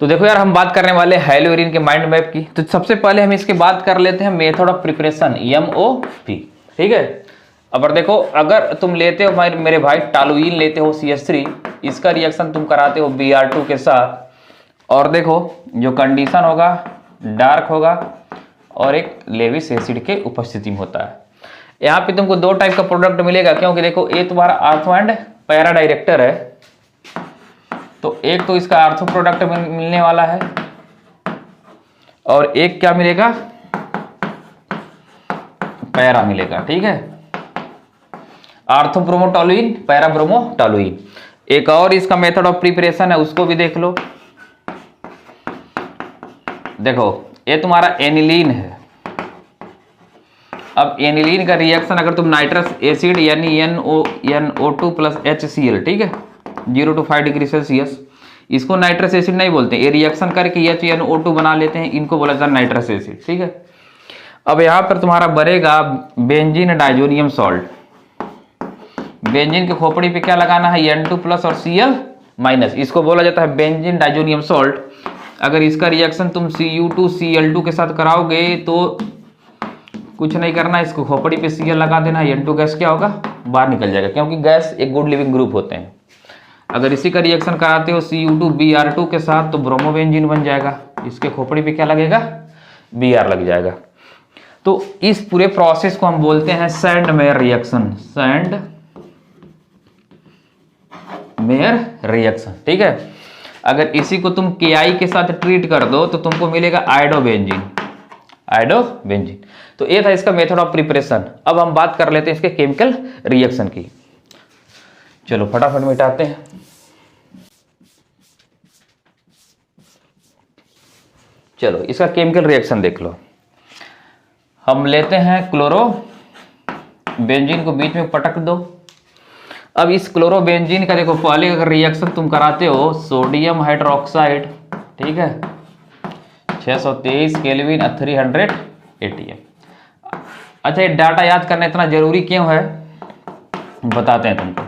तो देखो यार, हम बात करने वाले हाइलोरीन के माइंड मैप की। तो सबसे पहले हम इसके बात कर लेते हैं मेथड ऑफ प्रिपरेशन, MOP। ठीक है। अब देखो, अगर तुम लेते हो मेरे भाई टालुइन लेते हो CH3, इसका रिएक्शन तुम कराते हो Br2 के साथ, और देखो जो कंडीशन होगा डार्क होगा और एक लेविस एसिड के उपस्थिति में होता है। यहाँ पे तुमको दो टाइप का प्रोडक्ट मिलेगा, क्योंकि देखो ये तुम्हारा आर्थो एंड पैरा डायरेक्टर है, तो एक तो इसका आर्थो प्रोडक्ट मिलने वाला है और एक क्या मिलेगा, पैरा मिलेगा। ठीक है, आर्थो ब्रोमोटोलुइन, पैरा ब्रोमोटोलुइन। एक और इसका मेथड ऑफ प्रिपरेशन है, उसको भी देख लो। देखो ये तुम्हारा एनिलीन है। अब एनिलीन का रिएक्शन अगर तुम नाइट्रस एसिड यानी NO2 प्लस HCl, ठीक है, 0 to 5 डिग्री सेल्सियस, इसको नाइट्रस एसिड नहीं बोलते, ये रिएक्शन करके HNO2 बना लेते हैं, इनको बोला जाता है नाइट्रस एसिड। ठीक है। अब यहां पर तुम्हारा बनेगा बेंजीन डाइजोनियम सॉल्ट। बेंजीन के खोपड़ी पे क्या लगाना है, N2 प्लस और Cl माइनस, इसको बोला जाता है बेंजीन डाइजोनियम सॉल्ट। अगर इसका रिएक्शन तुम Cu2Cl2 के साथ कराओगे तो कुछ नहीं करना, इसको खोपड़ी पे Cl लगा देना, N2 गैस क्या होगा, बाहर निकल जाएगा, क्योंकि गैस एक गुड लिविंग ग्रुप होते हैं। अगर इसी का रिएक्शन कराते हो Cu2Br2 के साथ तो ब्रोमोबेंजीन बन जाएगा, इसके खोपड़ी पे क्या लगेगा, Br लग जाएगा। तो इस पूरे प्रोसेस को हम बोलते हैं sand mayor reaction, sand mayor reaction. ठीक है। अगर इसी को तुम Ki के साथ ट्रीट कर दो तो तुमको मिलेगा आयोडोबेंजीन, आयोडोबेंजीन। तो ये था इसका मेथड ऑफ प्रिपरेशन। अब हम बात कर लेते हैं इसके केमिकल रिएक्शन की। चलो फटाफट मिटाते हैं। चलो इसका केमिकल रिएक्शन देख लो। हम लेते हैं क्लोरो बेंजीन को बीच में पटक दो। अब इस क्लोरोबेंजीन का देखो, पहले अगर रिएक्शन तुम कराते हो सोडियम हाइड्रोक्साइड, ठीक है, 623 केल्विन 300 ATM। अच्छा, ये डाटा याद करना इतना जरूरी क्यों है, बताते हैं तुमको।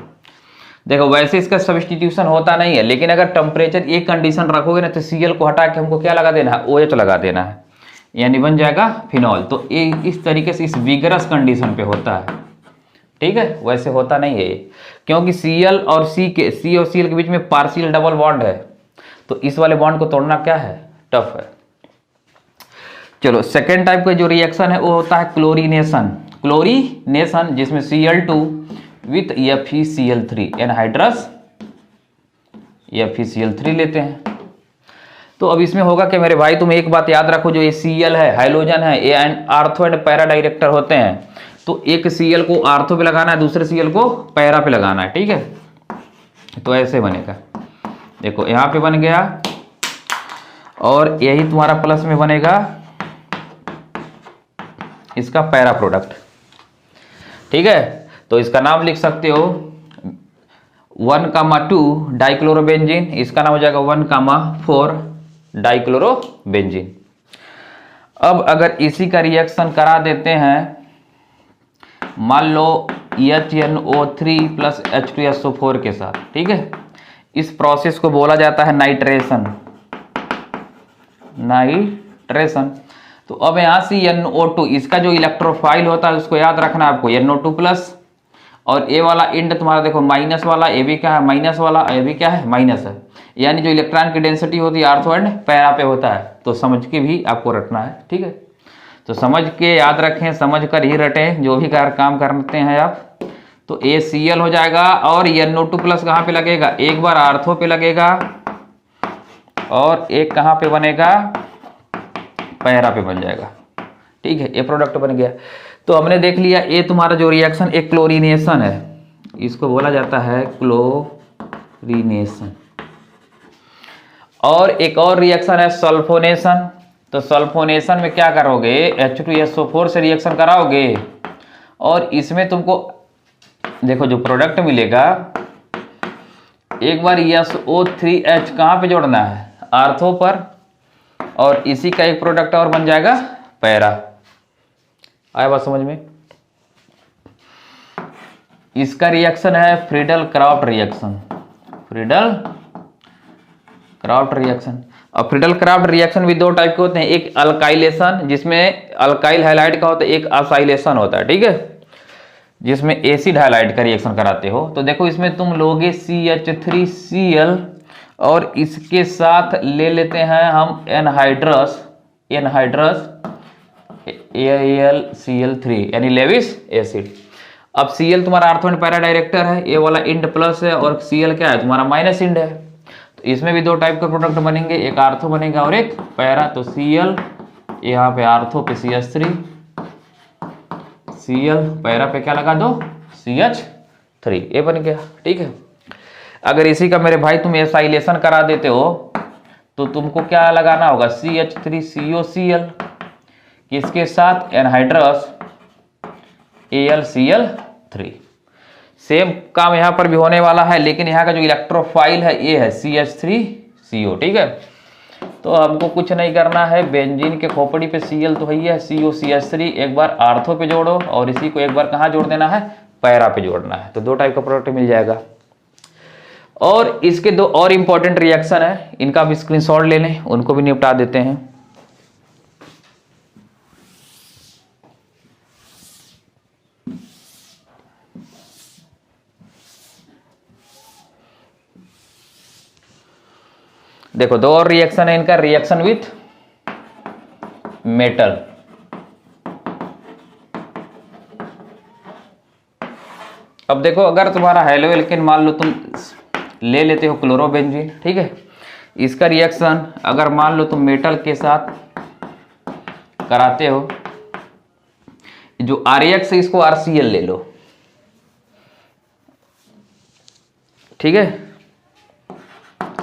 देखो वैसे इसका सब्स्टिट्यूशन होता नहीं है, लेकिन अगर टेम्परेचर एक कंडीशन रखोगे ना तो Cl को हटा के हमको क्या लगा देना है, OH लगा देना है, यानी बन जाएगा फिनॉल। तो ये इस तरीके से इस विगरस कंडीशन पे होता है। ठीक है, वैसे होता नहीं है ये, क्योंकि Cl और C और Cl के बीच में पार्शियल डबल बॉन्ड है, तो इस वाले बॉन्ड को तोड़ना क्या है, टफ है। चलो सेकेंड टाइप का जो रिएक्शन है वो होता है क्लोरीनेशन। क्लोरीनेशन जिसमें Cl2 with FeCl3, anhydrous FeCl3 लेते हैं। तो अब इसमें होगा कि मेरे भाई तुम एक बात याद रखो, जो ये Cl है, हाइलोजन है, ये आर्थो एंड पैरा डायरेक्टर होते हैं। तो एक Cl को आर्थो पे लगाना है, दूसरे Cl को पैरा पे लगाना है। ठीक है, तो ऐसे बनेगा। देखो यहाँ पे बन गया और यही तुम्हारा प्लस में बनेगा इसका पैरा प्रोडक्ट। ठीक है, तो इसका नाम लिख सकते हो 1,2 डाइक्लोरोबेंजीन, इसका नाम हो जाएगा 1,4 डाइक्लोरोबेंजीन। अब अगर इसी का रिएक्शन करा देते हैं, मान लो HNO3 प्लस H2SO4 के साथ, ठीक है, इस प्रोसेस को बोला जाता है नाइट्रेशन, नाइट्रेशन। तो अब यहाँ से NO2, इसका जो इलेक्ट्रोफाइल होता है उसको याद रखना आपको, NO2 प्लस, और ए वाला एंड तुम्हारा देखो माइनस वाला, ए भी क्या है माइनस वाला, ए भी क्या है माइनस है, यानी जो इलेक्ट्रॉन की डेंसिटी होती है आर्थो एंड पैरा पे होता है। तो समझ के भी आपको रटना है। ठीक है, तो समझ के याद रखें, समझ कर ही रटें जो भी काम करते हैं आप। तो ACl हो जाएगा और NO2 प्लस कहाँ पे लगेगा, एक बार आर्थो पे लगेगा और एक कहाँ पे बनेगा, पैरा पे बन जाएगा। ठीक है, ये प्रोडक्ट बन गया। तो हमने देख लिया ये तुम्हारा जो रिएक्शन एक क्लोरीनेशन है, इसको बोला जाता है क्लोरीनेशन। और एक और रिएक्शन है सल्फोनेशन। तो सल्फोनेशन में क्या करोगे, H2SO4 से रिएक्शन कराओगे और इसमें तुमको देखो जो प्रोडक्ट मिलेगा, एक बार SO3H कहाँ पे जोड़ना है, आर्थो पर, और इसी का एक प्रोडक्ट और बन जाएगा पैरा। आया बात समझ में। इसका रिएक्शन है Friedel craft reaction, Friedel craft reaction. और फ्रीडल क्राफ्ट रिएक्शन भी दो टाइप के होते हैं, एक अल्काइलेशन जिसमें अल्काइल हैलाइड का होता है, एक असाइलेशन होता है, ठीक है, जिसमें एसिड हैलाइड का रिएक्शन कराते हो। तो देखो इसमें तुम लोगे CH3Cl और इसके साथ ले लेते हैं हम एनहाइड्रस AlCl3 यानी लेविस एसिड। अब Cl तुम्हारा आर्थो एंड पैरा डायरेक्टर है, ये वाला इंड प्लस है और Cl क्या है तुम्हारा माइनस इंड है। तो इसमें भी दो टाइप के प्रोडक्ट बनेंगे, एक आर्थो बनेगा और एक पैरा। तो Cl यहाँ पे आर्थो पे CH3, Cl पैरा पे क्या लगा दो CH3, ये बन गया, ठीक है। अगर इसी का मेरे भाई तुम एसाइलेशन करा देते हो तो तुमको क्या लगाना होगा CH3COCl, किसके साथ एनहाइड्रस AlCl3। सेम काम यहाँ पर भी होने वाला है, लेकिन यहाँ का जो इलेक्ट्रोफाइल है ये है CH3CO, ठीक है। तो हमको कुछ नहीं करना है, बेंजीन के खोपड़ी पे Cl तो है COCH3 एक बार आर्थो पे जोड़ो और इसी को एक बार कहाँ जोड़ देना है, पैरा पे जोड़ना है। तो दो टाइप का प्रोडक्ट मिल जाएगा। और इसके दो और इंपॉर्टेंट रिएक्शन है, इनका भी स्क्रीनशॉट ले लें, उनको भी निपटा देते हैं। देखो दो और रिएक्शन है इनका, रिएक्शन विथ मेटल। अब देखो अगर तुम्हारा हेलो एल्केन मान लो तुम ले लेते हो क्लोरोबेंजीन, ठीक है, इसका रिएक्शन अगर मान लो तुम मेटल के साथ कराते हो, जो RX है इसको RCl ले लो, ठीक है,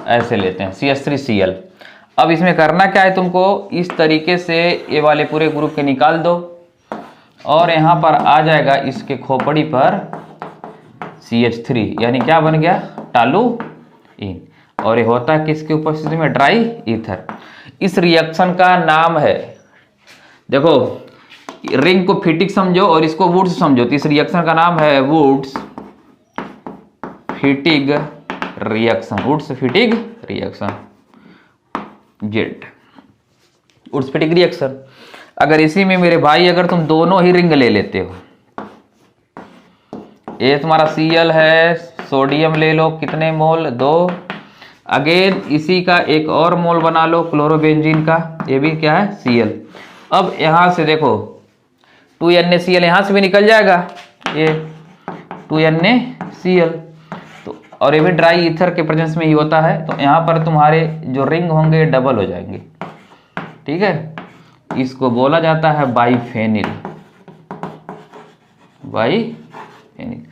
ऐसे लेते हैं CH3Cl। अब इसमें करना क्या है तुमको, इस तरीके से ये वाले पूरे ग्रुप के निकाल दो और यहां पर आ जाएगा इसके खोपड़ी पर CH3, यानी क्या बन गया टॉलुइन, और ये होता है किसकी उपस्थिति में, ड्राई ईथर। इस रिएक्शन का नाम है, देखो रिंग को फिटिक समझो और इसको वुड्स समझो, तो इस रिएक्शन का नाम है Wurtz Fittig reaction, Wurtz Fittig reaction, जेट वुड्स फिटिग रिएक्शन। अगर इसी में मेरे भाई अगर तुम दोनों ही रिंग ले लेते हो, ये तुम्हारा Cl है, सोडियम ले लो, कितने मोल, 2, अगेन इसी का एक और मोल बना लो क्लोरोबेंजीन का, ये भी क्या है Cl। अब यहां से देखो 2NaCl यहां से भी निकल जाएगा, ये 2NaCl, तो और ये भी ड्राई ईथर के प्रेजेंस में ही होता है। तो यहाँ पर तुम्हारे जो रिंग होंगे डबल हो जाएंगे, ठीक है। इसको बोला जाता है बाइफेनिल, बाइफेनिल।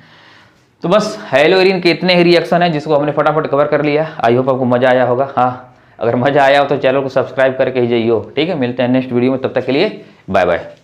तो बस हेलोइरिन के इतने ही रिएक्शन है जिसको हमने फटाफट कवर कर लिया। आई होप आपको मजा आया होगा। हाँ, अगर मजा आया हो तो चैनल को सब्सक्राइब करके ही जाइए, ठीक है। मिलते हैं नेक्स्ट वीडियो में, तब तक के लिए बाय बाय।